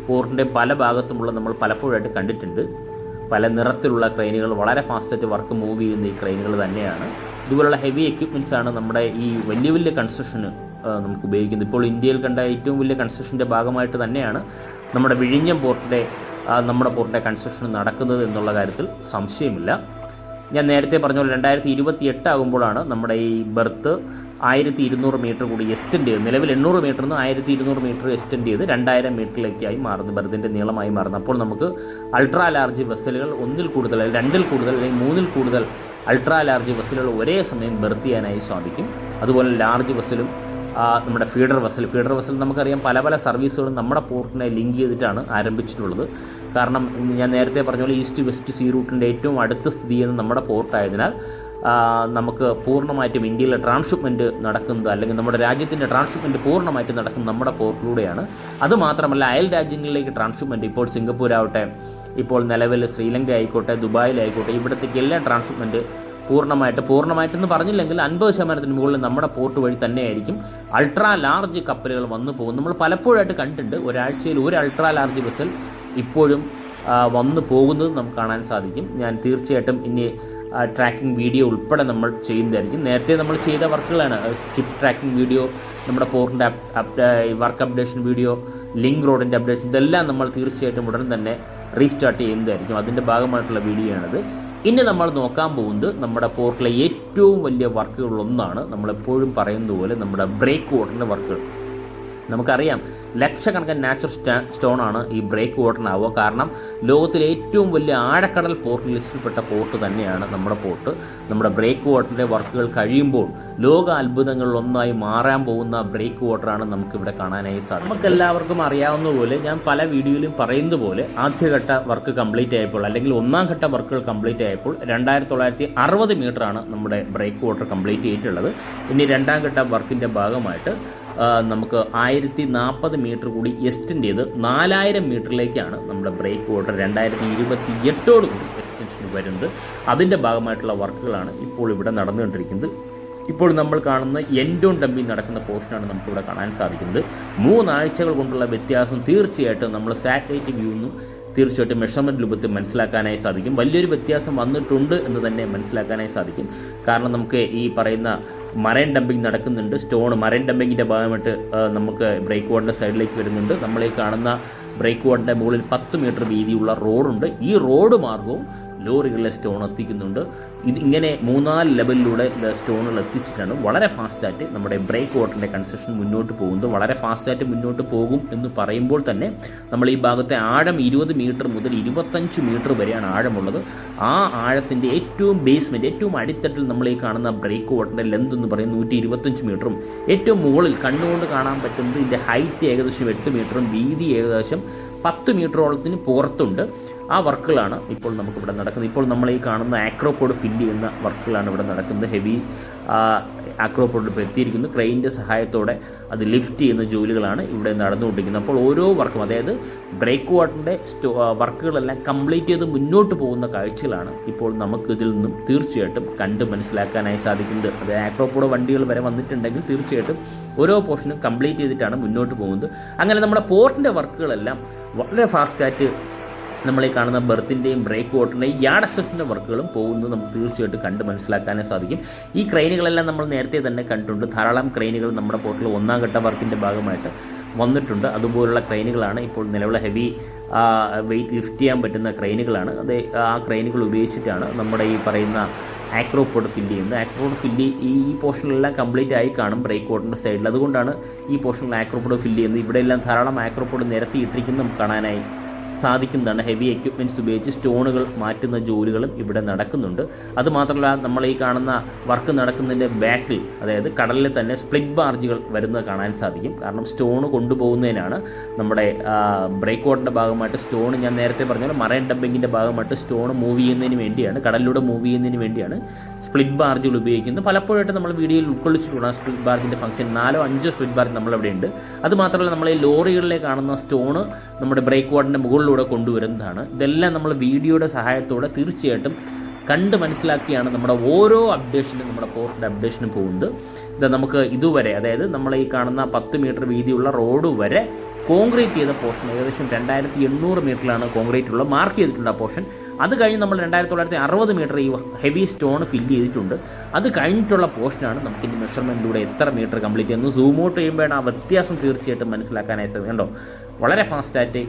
പോർട്ടിൻ്റെ പല ഭാഗത്തുമുള്ള നമ്മൾ പലപ്പോഴായിട്ട് കണ്ടിട്ടുണ്ട്. പല നിറത്തിലുള്ള ക്രെയിനുകൾ, വളരെ ഫാസ്റ്റായിട്ട് വർക്ക് മൂവ് ചെയ്യുന്ന ഈ ക്രെയിനുകൾ തന്നെയാണ്. ഇതുപോലുള്ള ഹെവി എക്യുപ്മെൻറ്റ്സ് ആണ് നമ്മുടെ ഈ വലിയ വലിയ കൺസ്ട്രക്ഷന് നമുക്ക് ഉപയോഗിക്കുന്നത്. ഇപ്പോൾ ഇന്ത്യയിൽ കണ്ട ഏറ്റവും വലിയ കൺസ്ട്രക്ഷൻ്റെ ഭാഗമായിട്ട് തന്നെയാണ് നമ്മുടെ വിഴിഞ്ഞം നമ്മുടെ പോർട്ടിൻ്റെ കൺസ്ട്രക്ഷൻ നടക്കുന്നത് എന്നുള്ള കാര്യത്തിൽ സംശയമില്ല. ഞാൻ നേരത്തെ പറഞ്ഞ പോലെ 2028 ആകുമ്പോഴാണ് നമ്മുടെ ഈ ബെർത്ത് 1200 മീറ്റർ കൂടി എക്സ്റ്റെൻഡ് ചെയ്ത്, നിലവിൽ 800 മീറ്ററിൽ നിന്ന് 1200 മീറ്റർ എക്സ്റ്റെൻഡ് ചെയ്ത് 2000 മീറ്ററിലേക്കായി മാറുന്നത്, ബെർത്തിൻ്റെ നീളമായി മാറുന്നത്. അപ്പോൾ നമുക്ക് അൾട്രാ ലാർജ് വെസലുകൾ 1-ൽ കൂടുതൽ, 2-ൽ കൂടുതൽ, അല്ലെങ്കിൽ 3-ൽ കൂടുതൽ അൾട്രാ ലാർജ് വെസലുകൾ ഒരേ സമയം ബെർത്ത് ചെയ്യാനായി സാധിക്കും. അതുപോലെ ലാർജ് വെസലും നമ്മുടെ ഫീഡർ വെസൽ നമുക്കറിയാം പല സർവീസുകളും നമ്മുടെ പോർട്ടിനെ ലിങ്ക് ചെയ്തിട്ടാണ് ആരംഭിച്ചിട്ടുള്ളത്. കാരണം ഞാൻ നേരത്തെ പറഞ്ഞ പോലെ ഈസ്റ്റ് വെസ്റ്റ് സീ റൂട്ടിൻ്റെ ഏറ്റവും അടുത്ത് സ്ഥിതി ചെയ്യുന്ന നമ്മുടെ പോർട്ടായതിനാൽ നമുക്ക് പൂർണ്ണമായിട്ടും ഇന്ത്യയിലെ ട്രാൻസ്ഷിപ്മെൻറ്റ് നടക്കുന്നത്, അല്ലെങ്കിൽ നമ്മുടെ രാജ്യത്തിൻ്റെ ട്രാൻസ്ഷിപ്മെൻറ്റ് പൂർണ്ണമായിട്ടും നടക്കുന്നത് നമ്മുടെ പോർട്ടിലൂടെയാണ്. അതുമാത്രമല്ല അയൽ രാജ്യങ്ങളിലേക്ക് ട്രാൻസ്ഷിപ്മെൻറ്റ്, ഇപ്പോൾ സിംഗപ്പൂരാവട്ടെ, ഇപ്പോൾ നിലവിൽ ശ്രീലങ്ക ആയിക്കോട്ടെ, ദുബായിലായിക്കോട്ടെ, ഇവിടത്തേക്ക് എല്ലാം ട്രാൻസ്ഷിപ്മെൻറ്റ് പൂർണ്ണമായിട്ടെന്ന് പറഞ്ഞില്ലെങ്കിൽ 50% മുകളിൽ നമ്മുടെ പോർട്ട് വഴി തന്നെയായിരിക്കും അൾട്രാ ലാർജ് കപ്പലുകൾ വന്നു പോകും. നമ്മൾ പലപ്പോഴായിട്ട് കണ്ടിട്ടുണ്ട് ഒരാഴ്ചയിൽ ഒരു അൾട്രാ ലാർജ് വെസൽ ഇപ്പോഴും വന്നു പോകുന്നത് നമുക്ക് കാണാൻ സാധിക്കും. ഞാൻ തീർച്ചയായിട്ടും ഇനി ട്രാക്കിംഗ് വീഡിയോ ഉൾപ്പെടെ നമ്മൾ ചെയ്യുന്നതായിരിക്കും. നേരത്തെ നമ്മൾ ചെയ്ത വർക്കുകളാണ് ഷിപ്പ് ട്രാക്കിംഗ് വീഡിയോ, നമ്മുടെ പോർട്ടിൻ്റെ വർക്ക് അപ്ഡേഷൻ വീഡിയോ, ലിങ്ക് റോഡിൻ്റെ അപ്ഡേഷൻ, ഇതെല്ലാം നമ്മൾ തീർച്ചയായിട്ടും ഉടൻ തന്നെ റീസ്റ്റാർട്ട് ചെയ്യുന്നതായിരിക്കും. അതിൻ്റെ ഭാഗമായിട്ടുള്ള വീഡിയോ ആണിത്. ഇനി നമ്മൾ നോക്കാൻ പോകുന്നത് നമ്മുടെ പോർട്ടിലെ ഏറ്റവും വലിയ വർക്കുകളൊന്നാണ്, നമ്മളെപ്പോഴും പറയുന്നത് പോലെ നമ്മുടെ ബ്രേക്ക് വാട്ടറിൻ്റെ വർക്കുകൾ. നമുക്കറിയാം ലക്ഷക്കണക്കിന് നാച്ചുറൽ സ്റ്റോണാണ് ഈ ബ്രേക്ക് വാട്ടറിനാവുക. കാരണം ലോകത്തിലെ ഏറ്റവും വലിയ ആഴക്കടൽ പോർട്ട് ലിസ്റ്റിൽപ്പെട്ട പോർട്ട് തന്നെയാണ് നമ്മുടെ പോർട്ട്. നമ്മുടെ ബ്രേക്ക് വാട്ടറിൻ്റെ വർക്കുകൾ കഴിയുമ്പോൾ ലോക അത്ഭുതങ്ങളിലൊന്നായി മാറാൻ പോകുന്ന ബ്രേക്ക് വാട്ടറാണ് നമുക്കിവിടെ കാണാനായി സാധിക്കും. നമുക്കെല്ലാവർക്കും അറിയാവുന്ന പോലെ, ഞാൻ പല വീഡിയോയിലും പറയുന്നത് പോലെ, ആദ്യഘട്ട വർക്ക് കംപ്ലീറ്റ് ആയപ്പോൾ, അല്ലെങ്കിൽ ഒന്നാം ഘട്ട വർക്കുകൾ കംപ്ലീറ്റ് ആയപ്പോൾ 2960 മീറ്ററാണ് നമ്മുടെ ബ്രേക്ക് വാട്ടർ കംപ്ലീറ്റ് ചെയ്തിട്ടുള്ളത്. ഇനി രണ്ടാം ഘട്ട വർക്കിൻ്റെ ഭാഗമായിട്ട് നമുക്ക് 1040 മീറ്റർ കൂടി എക്സ്റ്റെൻഡ് ചെയ്ത് 4000 മീറ്ററിലേക്കാണ് നമ്മുടെ ബ്രേക്ക് വാട്ടർ 2028 കൂടി എക്സ്റ്റൻഷൻ വരുന്നത്. അതിൻ്റെ ഭാഗമായിട്ടുള്ള വർക്കുകളാണ് ഇപ്പോൾ ഇവിടെ നടന്നുകൊണ്ടിരിക്കുന്നത്. ഇപ്പോൾ നമ്മൾ കാണുന്ന എൻഡ് ഓൺ ഡംപിങ് നടക്കുന്ന പോർഷനാണ് നമുക്കിവിടെ കാണാൻ സാധിക്കുന്നത്. 3 ആഴ്ചകൾ കൊണ്ടുള്ള വ്യത്യാസം തീർച്ചയായിട്ടും നമ്മൾ സാറ്റലൈറ്റ് വ്യൂ നിന്നും തീർച്ചയായിട്ടും മെഷർമെൻറ്റ് രൂപത്തിൽ മനസ്സിലാക്കാനായി സാധിക്കും. വലിയൊരു വ്യത്യാസം വന്നിട്ടുണ്ട് എന്ന് തന്നെ മനസ്സിലാക്കാനായി സാധിക്കും. കാരണം നമുക്ക് ഈ പറയുന്ന മറൈൻ ഡംപിങ് നടക്കുന്നുണ്ട്. മറൈൻ ഡംപിങ്ങിൻ്റെ ഭാഗമായിട്ട് നമുക്ക് ബ്രേക്ക് വാട്ടറിൻ്റെ സൈഡിലേക്ക് വരുന്നുണ്ട്. നമ്മളീ കാണുന്ന ബ്രേക്ക് വാട്ടറിൻ്റെ മുകളിൽ 10 മീറ്റർ വീതിയുള്ള റോഡുണ്ട്. ഈ റോഡ് മാർഗവും ലോറികളിലെ സ്റ്റോൺ എത്തിക്കുന്നുണ്ട്. ഇങ്ങനെ 3-4 ലെവലിലൂടെ സ്റ്റോണുകൾ എത്തിച്ചിട്ടാണ് വളരെ ഫാസ്റ്റായിട്ട് നമ്മുടെ ബ്രേക്ക് വാട്ടറിൻ്റെ കൺസ്ട്രക്ഷൻ മുന്നോട്ട് പോകുന്നത്. വളരെ ഫാസ്റ്റായിട്ട് മുന്നോട്ട് പോകും എന്ന് പറയുമ്പോൾ തന്നെ നമ്മൾ ഈ ഭാഗത്തെ ആഴം 20 മീറ്റർ മുതൽ 25 മീറ്റർ വരെയാണ് ആഴമുള്ളത്. ആ ആഴത്തിൻ്റെ ഏറ്റവും ബേസ്മെൻറ്റ്, ഏറ്റവും അടിത്തട്ടിൽ നമ്മൾ ഈ കാണുന്ന ബ്രേക്ക് വാട്ടറിൻ്റെ ലെന്ത് എന്ന് പറയുന്നത് 125 മീറ്ററും ഏറ്റവും മുകളിൽ കണ്ണുകൊണ്ട് കാണാൻ പറ്റുന്നത് ഇതിൻ്റെ ഹൈറ്റ് ഏകദേശം 8 മീറ്ററും വീതി ഏകദേശം 10 മീറ്ററോളത്തിന് പുറത്തുണ്ട്. ആ വർക്കുകളാണ് ഇപ്പോൾ നമുക്കിവിടെ നടക്കുന്നത്. ഇപ്പോൾ നമ്മൾ ഈ കാണുന്ന ആക്രോപോഡ് ഫില്ല് ചെയ്യുന്ന വർക്കുകളാണ് ഇവിടെ നടക്കുന്നത്. ഹെവി ആക്രോപോഡ് ഇപ്പോൾ എത്തിയിരിക്കുന്നു. ക്രെയിനിൻ്റെ സഹായത്തോടെ അത് ലിഫ്റ്റ് ചെയ്യുന്ന ജോലികളാണ് ഇവിടെ നടന്നുകൊണ്ടിരിക്കുന്നത്. അപ്പോൾ ഓരോ വർക്കും, അതായത് ബ്രേക്ക് വാട്ടറിൻ്റെ വർക്കുകളെല്ലാം കംപ്ലീറ്റ് ചെയ്ത് മുന്നോട്ട് പോകുന്ന കാഴ്ചകളാണ് ഇപ്പോൾ നമുക്ക് ഇതിൽ നിന്നും തീർച്ചയായിട്ടും കണ്ട് മനസ്സിലാക്കാനായി സാധിക്കുന്നത്. അത് ആക്രോപോഡ് വണ്ടികൾ വരെ വന്നിട്ടുണ്ടെങ്കിൽ തീർച്ചയായിട്ടും ഓരോ പോർഷനും കംപ്ലീറ്റ് ചെയ്തിട്ടാണ് മുന്നോട്ട് പോകുന്നത്. അങ്ങനെ നമ്മുടെ പോർട്ടിൻ്റെ വർക്കുകളെല്ലാം വളരെ ഫാസ്റ്റായിട്ട് നമ്മൾ ഈ കാണുന്ന ബെർത്തിൻ്റെയും ബ്രേക്ക് വാട്ടറിൻ്റെയും യാർഡ് അസെസ്മെൻ്റ് വർക്കുകളും പോകുന്നത് നമുക്ക് തീർച്ചയായിട്ടും കണ്ട് മനസ്സിലാക്കാനേ സാധിക്കും. ഈ ക്രെയിനുകളെല്ലാം നമ്മൾ നേരത്തെ തന്നെ കണ്ടിട്ടുണ്ട്. ധാരാളം ക്രെയിനുകൾ നമ്മുടെ പോർട്ടിൽ 1-ാം ഘട്ട വർക്കിൻ്റെ ഭാഗമായിട്ട് വന്നിട്ടുണ്ട്. അതുപോലുള്ള ക്രെയിനുകളാണ് ഇപ്പോൾ നിലവിലെ ഹെവി വെയിറ്റ് ലിഫ്റ്റ് ചെയ്യാൻ പറ്റുന്ന ക്രെയിനുകളാണ്. അത് ആ ക്രെയിനുകൾ ഉപയോഗിച്ചിട്ടാണ് നമ്മുടെ ഈ പറയുന്ന ആക്രോപോഡ് ഫില്ല് ചെയ്യുന്നത്. ആക്രോപോഡ് ഫില്ല് ഈ പോർഷനിലെല്ലാം കംപ്ലീറ്റ് ആയി കാണും ബ്രേക്ക് വാട്ടറിൻ്റെ സൈഡിൽ. അതുകൊണ്ടാണ് ഈ പോർഷനിൽ ആക്രോപോഡ് ഫില്ല് ചെയ്യുന്നത്. ഇവിടെയെല്ലാം ധാരാളം ആക്രോപോഡ് നിരത്തി ഇട്ടിരിക്കുന്നത് നമുക്ക് കാണാനായി സാധിക്കുന്നതാണ്. ഹെവി എക്യുപ്മെൻറ്റ്സ് ഉപയോഗിച്ച് സ്റ്റോണുകൾ മാറ്റുന്ന ജോലികളും ഇവിടെ നടക്കുന്നുണ്ട്. അതുമാത്രമല്ല നമ്മൾ ഈ കാണുന്ന വർക്ക് നടക്കുന്നതിൻ്റെ ബാക്കിൽ, അതായത് കടലിൽ തന്നെ സ്പ്ലിറ്റ് ബാർജുകൾ വരുന്നത് കാണാൻ സാധിക്കും. കാരണം സ്റ്റോൺ കൊണ്ടുപോകുന്നതിനാണ് നമ്മുടെ ബ്രേക്ക് വാട്ടറിൻ്റെ ഭാഗമായിട്ട് സ്റ്റോൺ, ഞാൻ നേരത്തെ പറഞ്ഞ മറൈൻ ഡംപിങ്ങിൻ്റെ ഭാഗമായിട്ട് സ്റ്റോൺ മൂവ് ചെയ്യുന്നതിന് വേണ്ടിയാണ്, കടലിലൂടെ മൂവ് ചെയ്യുന്നതിന് വേണ്ടിയാണ് സ്പ്ലിറ്റ് ബാർജുകൾ ഉപയോഗിക്കുന്നത്. പലപ്പോഴായിട്ട് നമ്മൾ വീഡിയോയിൽ ഉൾക്കൊള്ളിച്ചിട്ടുള്ള സ്പ്ലിറ്റ് ബാർജിൻ്റെ ഫംഗ്ഷൻ 4-5 സ്പ്ലിറ്റ് ബാർജ് നമ്മളവിടെ ഉണ്ട്. അതുമാത്രമല്ല നമ്മൾ ഈ ലോറികളിലെ കാണുന്ന സ്റ്റോണ് നമ്മുടെ ബ്രേക്ക് വാട്ടറിൻ്റെ മുകളിലൂടെ കൊണ്ടുവരുന്നതാണ്. ഇതെല്ലാം നമ്മൾ വീഡിയോയുടെ സഹായത്തോടെ തീർച്ചയായിട്ടും കണ്ട് മനസ്സിലാക്കിയാണ് നമ്മുടെ ഓരോ അപ്ഡേഷനും, നമ്മുടെ പോർട്ടിൻ്റെ അപ്ഡേഷനും പോകുന്നത്. ഇത് നമുക്ക് ഇതുവരെ, അതായത് നമ്മൾ ഈ കാണുന്ന 10 മീറ്റർ വീതിയുള്ള റോഡ് വരെ കോൺക്രീറ്റ് ചെയ്ത പോർഷൻ ഏകദേശം 2800 മീറ്ററിലാണ് കോൺക്രീറ്റ് ഉള്ളത്, മാർക്ക് ചെയ്തിട്ടുണ്ട് ആ പോർഷൻ. അത് കഴിഞ്ഞ് നമ്മൾ 2960 മീറ്റർ ഈ ഹെവി സ്റ്റോൺ ഫില്ല് ചെയ്തിട്ടുണ്ട്. അത് കഴിഞ്ഞിട്ടുള്ള പോർഷനാണ് നമുക്ക് ഇനി മെഷർമെൻറ്റിലൂടെ എത്ര മീറ്റർ കംപ്ലീറ്റ് ചെയ്യുന്നു. സൂം ഔട്ട് ചെയ്യുമ്പോഴാണ് ആ വ്യത്യാസം തീർച്ചയായിട്ടും മനസ്സിലാക്കാനായി സാധിക്കും. കണ്ടോ, വളരെ ഫാസ്റ്റായിട്ട്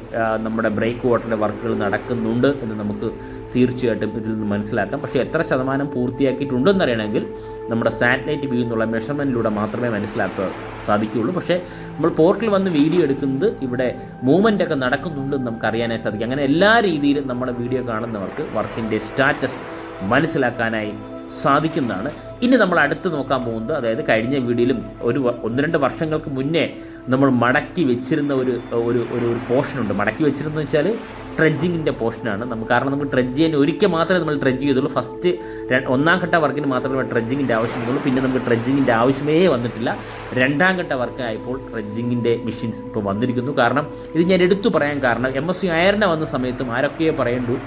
നമ്മുടെ ബ്രേക്ക് വാട്ടറിൻ്റെ വർക്കുകൾ നടക്കുന്നുണ്ട് എന്ന് നമുക്ക് തീർച്ചയായിട്ടും ഇതിൽ നിന്ന് മനസ്സിലാക്കാം. പക്ഷേ എത്ര ശതമാനം പൂർത്തിയാക്കിയിട്ടുണ്ടെന്നറിയണമെങ്കിൽ നമ്മുടെ സാറ്റലൈറ്റ് വ്യൂ എന്നുള്ള മെഷർമെൻറ്റിലൂടെ മാത്രമേ മനസ്സിലാക്കാൻ സാധിക്കുകയുള്ളൂ. പക്ഷേ നമ്മൾ പോർട്ടിൽ വന്ന് വീഡിയോ എടുക്കുന്നത് ഇവിടെ മൂവ്മെൻ്റൊക്കെ നടക്കുന്നുണ്ടെന്ന് നമുക്ക് അറിയാനായി സാധിക്കും. അങ്ങനെ എല്ലാ രീതിയിലും നമ്മുടെ വീഡിയോ കാണുന്നവർക്ക് വർക്കിൻ്റെ സ്റ്റാറ്റസ് മനസ്സിലാക്കാനായി സാധിക്കുന്നതാണ്. ഇനി നമ്മൾ അടുത്ത് നോക്കാൻ പോകുന്നത്, അതായത് കഴിഞ്ഞ വീഡിയോയിലും 1-2 വർഷങ്ങൾക്ക് മുന്നേ നമ്മൾ മടക്കി വെച്ചിരുന്ന ഒരു പോർഷനുണ്ട്. മടക്കി വെച്ചിരുന്നു വെച്ചാൽ ട്രെഡ്ജിങ്ങിൻ്റെ പോർഷനാണ്. കാരണം നമുക്ക് ട്രെഡ്ജ് ചെയ്യാൻ ഒരിക്കൽ മാത്രമേ നമ്മൾ ട്രെഡ്ജ് ചെയ്തുള്ളൂ. ഫസ്റ്റ് 1-ാം ഘട്ട വർക്കിന് മാത്രമേ ട്രെഡ്ജിങ്ങിൻ്റെ ആവശ്യം വന്നുള്ളൂ. പിന്നെ നമുക്ക് ട്രെഡ്ജിങ്ങിൻ്റെ ആവശ്യമേ വന്നിട്ടില്ല. 2-ാം ഘട്ട വർക്കായപ്പോൾ ട്രെഡ്ജിങ്ങിൻ്റെ മെഷീൻസ് ഇപ്പോൾ വന്നിരിക്കുന്നു. കാരണം ഇത് ഞാൻ എടുത്തു പറയാൻ കാരണം MSC അയർന വന്ന സമയത്തും ആരൊക്കെ പറയണ്ടു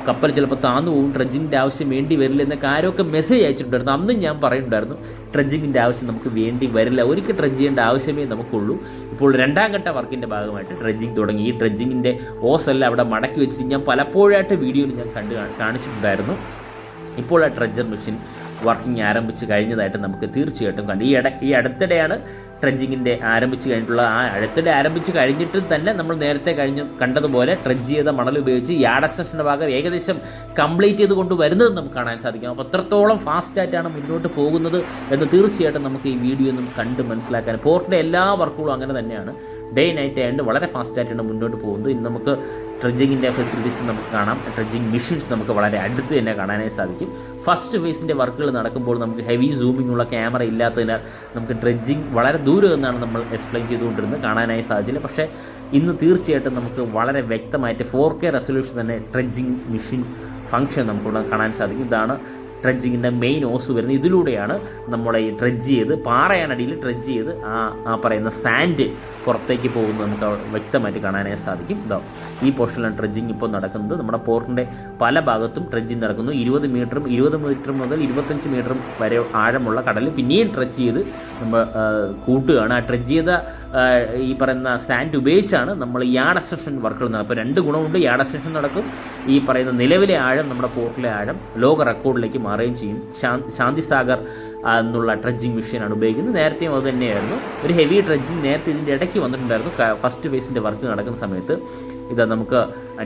കപ്പൽ ചിലപ്പോൾ താന്നു പോകും, ട്രെഡ്ജിങ്ങിൻ്റെ ആവശ്യം വേണ്ടി വരില്ല എന്നൊക്കെ ആരൊക്കെ മെസ്സേജ് അയച്ചിട്ടുണ്ടായിരുന്നു. അന്നും ഞാൻ പറയുന്നുണ്ടായിരുന്നു ട്രെഡ്ജിങ്ങിൻ്റെ ആവശ്യം നമുക്ക് വേണ്ടി വരില്ല, ഒരിക്കൽ ട്രെഡ്ജ് ചെയ്യേണ്ട ആവശ്യമേ നമുക്കുള്ളൂ. ഇപ്പോൾ 2-ാം ഘട്ട വർക്കിൻ്റെ ഭാഗമായിട്ട് ട്രെഡ്ജിങ് തുടങ്ങി. ഈ ട്രെഡ്ജിങ്ങിൻ്റെ ഓസെല്ലാം അവിടെ മടക്കി വെച്ചിട്ട് ഞാൻ പലപ്പോഴായിട്ട് വീഡിയോയിൽ ഞാൻ കാണിച്ചിട്ടുണ്ടായിരുന്നു. ഇപ്പോൾ ആ ട്രെഡ്ജർ മെഷീൻ വർക്കിംഗ് ആരംഭിച്ച് കഴിഞ്ഞതായിട്ട് നമുക്ക് തീർച്ചയായിട്ടും കണ്ടു. ഈ അടുത്തിടെയാണ് ട്രെഡ്ജിങ്ങിൻ്റെ ആരംഭിച്ച് കഴിഞ്ഞിട്ടുള്ള. ആ അടുത്തിടെ ആരംഭിച്ച് കഴിഞ്ഞിട്ട് തന്നെ നമ്മൾ നേരത്തെ കണ്ടതുപോലെ ട്രെഡ്ജ് ചെയ്ത മണൽ ഉപയോഗിച്ച് യാർഡ് എക്സ്റ്റൻഷൻ്റെ ഭാഗം ഏകദേശം കംപ്ലീറ്റ് ചെയ്ത് കൊണ്ടുവരുന്നത് നമുക്ക് കാണാൻ സാധിക്കും. അപ്പോൾ അത്രത്തോളം ഫാസ്റ്റായിട്ടാണ് മുന്നോട്ട് പോകുന്നത് എന്ന് തീർച്ചയായിട്ടും നമുക്ക് ഈ വീഡിയോ ഒന്നും കണ്ട് മനസ്സിലാക്കാൻ. പോർട്ടിൻ്റെ എല്ലാ വർക്കുകളും അങ്ങനെ തന്നെയാണ്. ഡേ നൈറ്റ് ആയതുകൊണ്ട് വളരെ ഫാസ്റ്റായിട്ടാണ് മുന്നോട്ട് പോകുന്നത്. ഇന്ന് നമുക്ക് ട്രെഡ്ജിങ്ങിൻ്റെ ഫെസിലിറ്റീസ് നമുക്ക് കാണാം. ട്രെഡ്ജിങ് മെഷീൻസ് നമുക്ക് വളരെ അടുത്ത് തന്നെ കാണാനായി സാധിക്കും. ഫസ്റ്റ് ഫേസിൻ്റെ വർക്കുകൾ നടക്കുമ്പോൾ നമുക്ക് ഹെവി സൂമിംഗ് ഉള്ള ക്യാമറ ഇല്ലാത്തതിനാൽ നമുക്ക് ട്രെഡ്ജിങ് വളരെ ദൂരം നിന്നാണ് നമ്മൾ എക്സ്പ്ലെയിൻ ചെയ്തുകൊണ്ടിരുന്നത്, കാണാനായി സാധിച്ചില്ല. പക്ഷേ ഇന്ന് തീർച്ചയായിട്ടും നമുക്ക് വളരെ വ്യക്തമായിട്ട് 4K റെസൊല്യൂഷൻ തന്നെ ട്രെഡ്ജിങ് മെഷീൻ ഫംഗ്ഷൻ നമുക്കിവിടെ കാണാൻ സാധിക്കും. ഇതാണ് ട്രെഡ്ജിങ്ങിൻ്റെ മെയിൻ ഓസ് വരുന്നത്. ഇതിലൂടെയാണ് നമ്മളെ ഈ ട്രെഡ്ജ് ചെയ്ത് പാറയാണടിയിൽ ട്രെഡ്ജ് ചെയ്ത് ആ പറയുന്ന സാൻഡ് പുറത്തേക്ക് പോകുന്നത് നമുക്ക് വ്യക്തമായിട്ട് കാണാനായി സാധിക്കും. ഈ പോർഷനിലാണ് ട്രെഡ്ജിങ് ഇപ്പോൾ നടക്കുന്നത്. നമ്മുടെ പോർട്ടിൻ്റെ പല ഭാഗത്തും ട്രെഡ്ജിങ് നടക്കുന്നു. 20 മീറ്റർ മുതൽ 25 മീറ്ററും വരെ ആഴമുള്ള കടൽ പിന്നെയും ട്രെഡ്ജ് ചെയ്ത് നമ്മൾ കൂട്ടുകയാണ്. ആ ട്രെഡ്ജ് ചെയ്ത ഈ പറയുന്ന സാൻഡ് ഉപയോഗിച്ചാണ് നമ്മൾ യാർഡ് എക്സ്റ്റൻഷൻ വർക്കുകൾ നടത്തുന്നത്. അപ്പോൾ 2 ഗുണമുണ്ട്. യാർഡ് എക്സ്റ്റൻഷൻ നടക്കും, ഈ പറയുന്ന നിലവിലെ ആഴം, നമ്മുടെ പോർട്ടിലെ ആഴം ലോക റെക്കോർഡിലേക്ക് മാറുകയും ചെയ്യും. ശാന്തിസാഗർ എന്നുള്ള ട്രഡ്ജിങ് മെഷീനാണ് ഉപയോഗിക്കുന്നത്. നേരത്തെയും അത് തന്നെയായിരുന്നു. ഒരു ഹെവി ട്രഡ്ജിങ് നേരത്തെ ഇതിൻ്റെ ഇടയ്ക്ക് വന്നിട്ടുണ്ടായിരുന്നു. ഫസ്റ്റ് ഫേസിൻ്റെ വർക്ക് നടക്കുന്ന സമയത്ത് ഇത് നമുക്ക്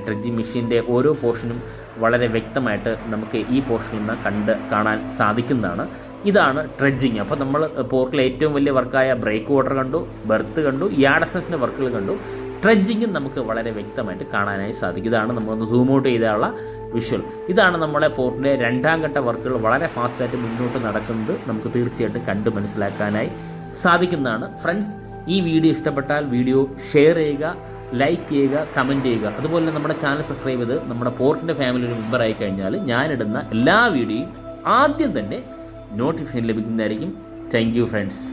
ട്രഡ്ജിങ് മെഷീൻ്റെ ഓരോ പോർഷനും വളരെ വ്യക്തമായിട്ട് നമുക്ക് ഈ പോർഷനിൽ നിന്ന് കാണാൻ സാധിക്കുന്നതാണ്. ഇതാണ് ട്രെഡ്ജിങ്. അപ്പോൾ നമ്മൾ പോർട്ടിലെ ഏറ്റവും വലിയ വർക്കായ ബ്രേക്ക് വാട്ടർ കണ്ടു, ബെർത്ത് കണ്ടു, യാർഡ് എക്സ്റ്റൻഷൻ്റെ വർക്കുകൾ കണ്ടു. ട്രെഡ്ജിങ്ങും നമുക്ക് വളരെ വ്യക്തമായിട്ട് കാണാനായി സാധിക്കും. ഇതാണ് നമ്മളൊന്ന് സൂം ഔട്ട് ചെയ്താലുള്ള വിഷ്വൽ. ഇതാണ് നമ്മുടെ പോർട്ടിലെ 2ാം ഘട്ട വർക്കുകൾ വളരെ ഫാസ്റ്റായിട്ട് മുന്നോട്ട് നടക്കുന്നത് നമുക്ക് തീർച്ചയായിട്ടും കണ്ട് മനസ്സിലാക്കാനായി സാധിക്കുന്നതാണ്. ഫ്രണ്ട്സ്, ഈ വീഡിയോ ഇഷ്ടപ്പെട്ടാൽ വീഡിയോ ഷെയർ ചെയ്യുക, ലൈക്ക് ചെയ്യുക, കമൻറ്റ് ചെയ്യുക. അതുപോലെ നമ്മുടെ ചാനൽ സബ്സ്ക്രൈബ് ചെയ്ത് നമ്മുടെ പോർട്ടിൻ്റെ ഫാമിലി ഒരു മെമ്പറായി കഴിഞ്ഞാൽ ഞാനിടുന്ന എല്ലാ വീഡിയോയും ആദ്യം തന്നെ നോട്ടിഫിക്കേഷൻ ലഭിക്കുന്നതായിരിക്കും. Thank you friends.